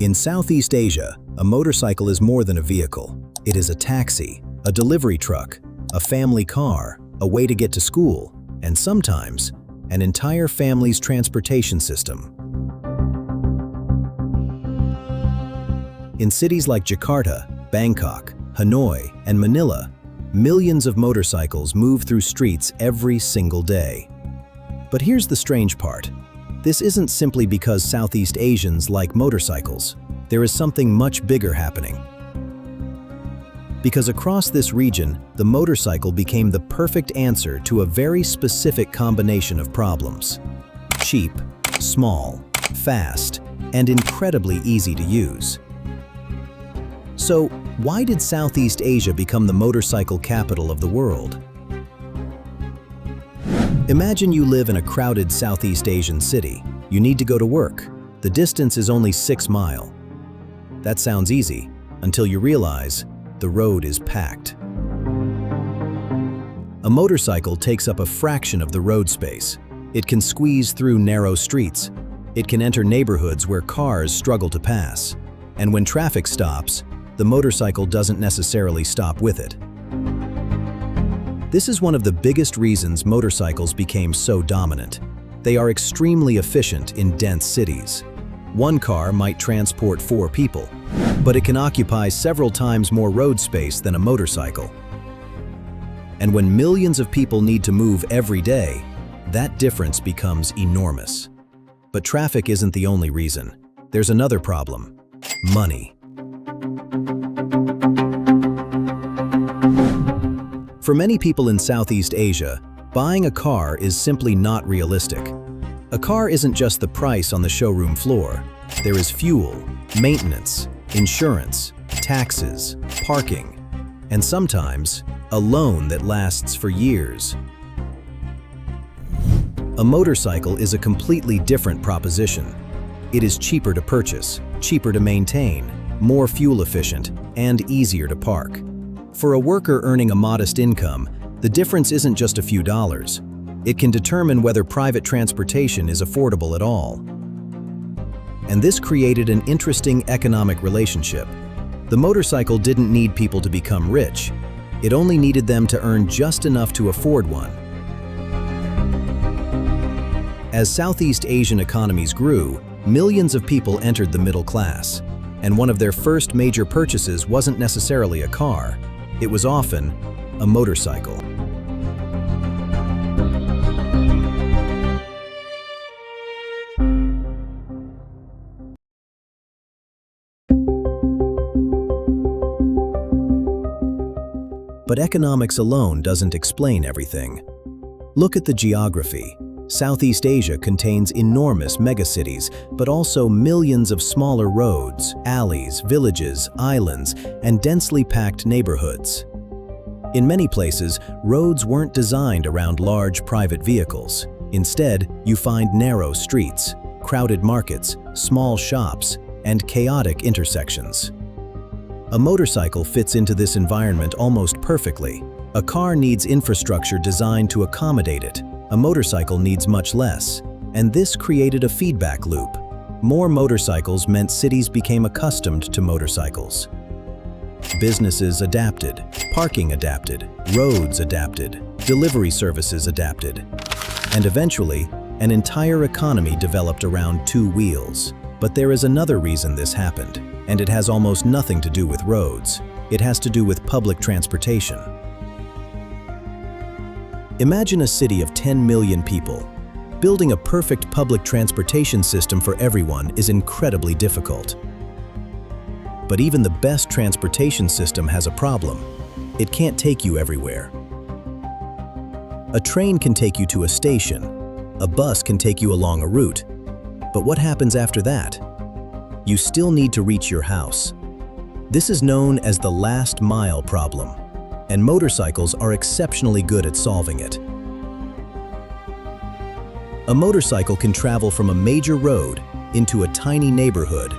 In Southeast Asia, a motorcycle is more than a vehicle. It is a taxi, a delivery truck, a family car, a way to get to school, and sometimes, an entire family's transportation system. In cities like Jakarta, Bangkok, Hanoi, and Manila, millions of motorcycles move through streets every single day. But here's the strange part. This isn't simply because Southeast Asians like motorcycles. There is something much bigger happening. Because across this region, the motorcycle became the perfect answer to a very specific combination of problems. Cheap, small, fast, and incredibly easy to use. So, why did Southeast Asia become the motorcycle capital of the world? Imagine you live in a crowded Southeast Asian city. You need to go to work. The distance is only 6 miles. That sounds easy, until you realize the road is packed. A motorcycle takes up a fraction of the road space. It can squeeze through narrow streets. It can enter neighborhoods where cars struggle to pass. And when traffic stops, the motorcycle doesn't necessarily stop with it. This is one of the biggest reasons motorcycles became so dominant. They are extremely efficient in dense cities. One car might transport 4 people, but it can occupy several times more road space than a motorcycle. And when millions of people need to move every day, that difference becomes enormous. But traffic isn't the only reason. There's another problem: money. For many people in Southeast Asia, buying a car is simply not realistic. A car isn't just the price on the showroom floor. There is fuel, maintenance, insurance, taxes, parking, and sometimes a loan that lasts for years. A motorcycle is a completely different proposition. It is cheaper to purchase, cheaper to maintain, more fuel efficient, and easier to park. For a worker earning a modest income, the difference isn't just a few dollars. It can determine whether private transportation is affordable at all. And this created an interesting economic relationship. The motorcycle didn't need people to become rich. It only needed them to earn just enough to afford one. As Southeast Asian economies grew, millions of people entered the middle class. And one of their first major purchases wasn't necessarily a car. It was often a motorcycle. But economics alone doesn't explain everything. Look at the geography. Southeast Asia contains enormous megacities, but also millions of smaller roads, alleys, villages, islands, and densely packed neighborhoods. In many places, roads weren't designed around large private vehicles. Instead, you find narrow streets, crowded markets, small shops, and chaotic intersections. A motorcycle fits into this environment almost perfectly. A car needs infrastructure designed to accommodate it. A motorcycle needs much less, and this created a feedback loop. More motorcycles meant cities became accustomed to motorcycles. Businesses adapted, parking adapted, roads adapted, delivery services adapted, and eventually, an entire economy developed around 2 wheels. But there is another reason this happened, and it has almost nothing to do with roads. It has to do with public transportation. Imagine a city of 10 million people. Building a perfect public transportation system for everyone is incredibly difficult. But even the best transportation system has a problem. It can't take you everywhere. A train can take you to a station. A bus can take you along a route. But what happens after that? You still need to reach your house. This is known as the last mile problem, and motorcycles are exceptionally good at solving it. A motorcycle can travel from a major road into a tiny neighborhood,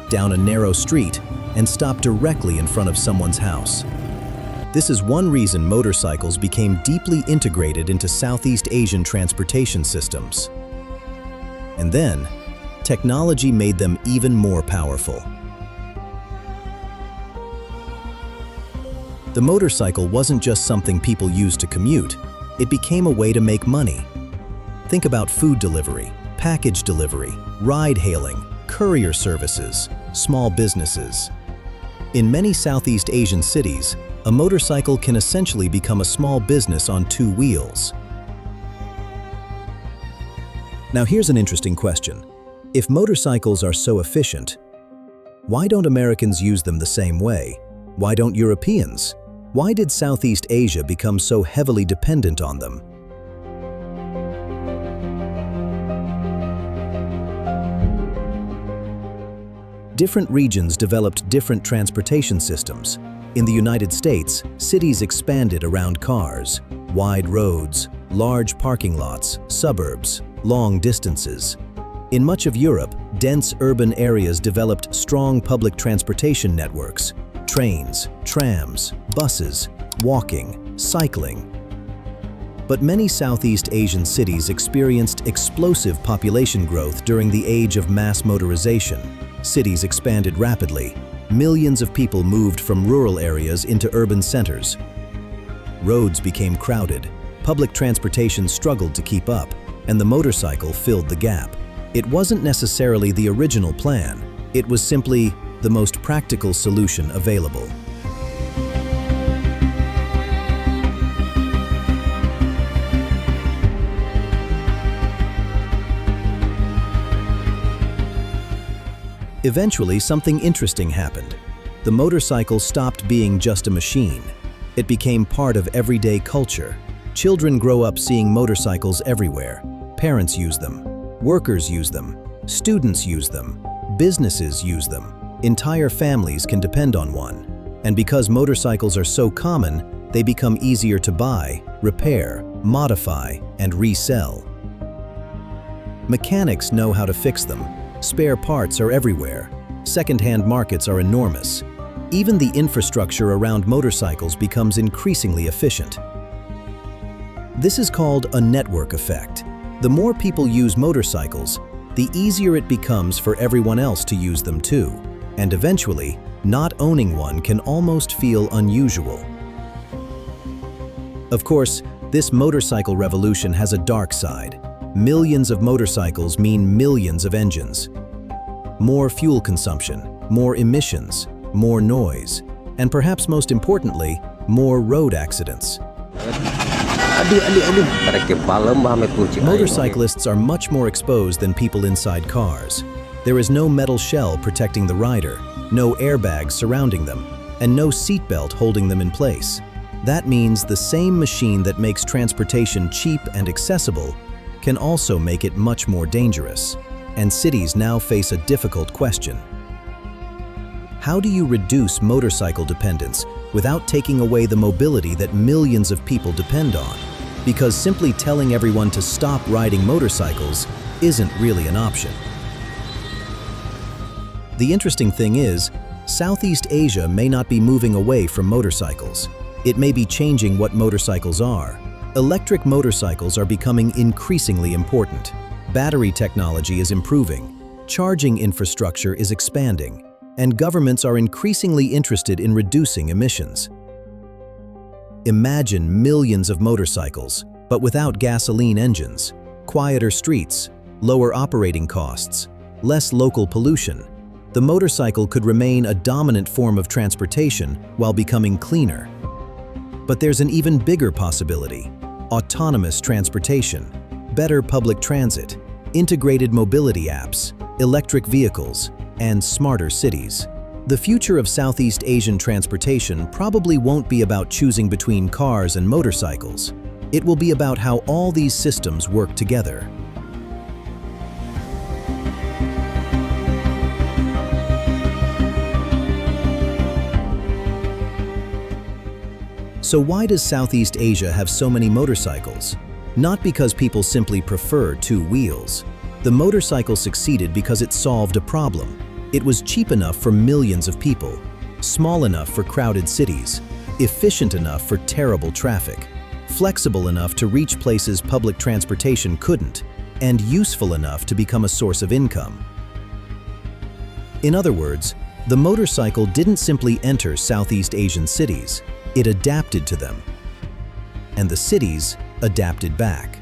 down a narrow street, and stop directly in front of someone's house. This is one reason motorcycles became deeply integrated into Southeast Asian transportation systems. And then, technology made them even more powerful. The motorcycle wasn't just something people used to commute, it became a way to make money. Think about food delivery, package delivery, ride-hailing, courier services, small businesses. In many Southeast Asian cities, a motorcycle can essentially become a small business on two wheels. Now here's an interesting question. If motorcycles are so efficient, why don't Americans use them the same way? Why don't Europeans? Why did Southeast Asia become so heavily dependent on them? Different regions developed different transportation systems. In the United States, cities expanded around cars, wide roads, large parking lots, suburbs, long distances. In much of Europe, dense urban areas developed strong public transportation networks, trains, trams, buses, walking, cycling. But many Southeast Asian cities experienced explosive population growth during the age of mass motorization. Cities expanded rapidly. Millions of people moved from rural areas into urban centers. Roads became crowded, public transportation struggled to keep up, and the motorcycle filled the gap. It wasn't necessarily the original plan, it was simply the most practical solution available. Eventually, something interesting happened. The motorcycle stopped being just a machine. It became part of everyday culture. Children grow up seeing motorcycles everywhere. Parents use them. Workers use them. Students use them. Businesses use them. Entire families can depend on one. And because motorcycles are so common, they become easier to buy, repair, modify, and resell. Mechanics know how to fix them. Spare parts are everywhere. Second-hand markets are enormous. Even the infrastructure around motorcycles becomes increasingly efficient. This is called a network effect. The more people use motorcycles, the easier it becomes for everyone else to use them too. And eventually, not owning one can almost feel unusual. Of course, this motorcycle revolution has a dark side. Millions of motorcycles mean millions of engines. More fuel consumption, more emissions, more noise, and perhaps most importantly, more road accidents. Motorcyclists are much more exposed than people inside cars. There is no metal shell protecting the rider, no airbags surrounding them, and no seatbelt holding them in place. That means the same machine that makes transportation cheap and accessible can also make it much more dangerous. And cities now face a difficult question. How do you reduce motorcycle dependence without taking away the mobility that millions of people depend on? Because simply telling everyone to stop riding motorcycles isn't really an option. The interesting thing is, Southeast Asia may not be moving away from motorcycles. It may be changing what motorcycles are. Electric motorcycles are becoming increasingly important. Battery technology is improving. Charging infrastructure is expanding. And governments are increasingly interested in reducing emissions. Imagine millions of motorcycles, but without gasoline engines, quieter streets, lower operating costs, less local pollution. The motorcycle could remain a dominant form of transportation while becoming cleaner. But there's an even bigger possibility: autonomous transportation, better public transit, integrated mobility apps, electric vehicles, and smarter cities. The future of Southeast Asian transportation probably won't be about choosing between cars and motorcycles. It will be about how all these systems work together. So why does Southeast Asia have so many motorcycles? Not because people simply prefer two wheels. The motorcycle succeeded because it solved a problem. It was cheap enough for millions of people, small enough for crowded cities, efficient enough for terrible traffic, flexible enough to reach places public transportation couldn't, and useful enough to become a source of income. In other words, the motorcycle didn't simply enter Southeast Asian cities, it adapted to them. And the cities adapted back.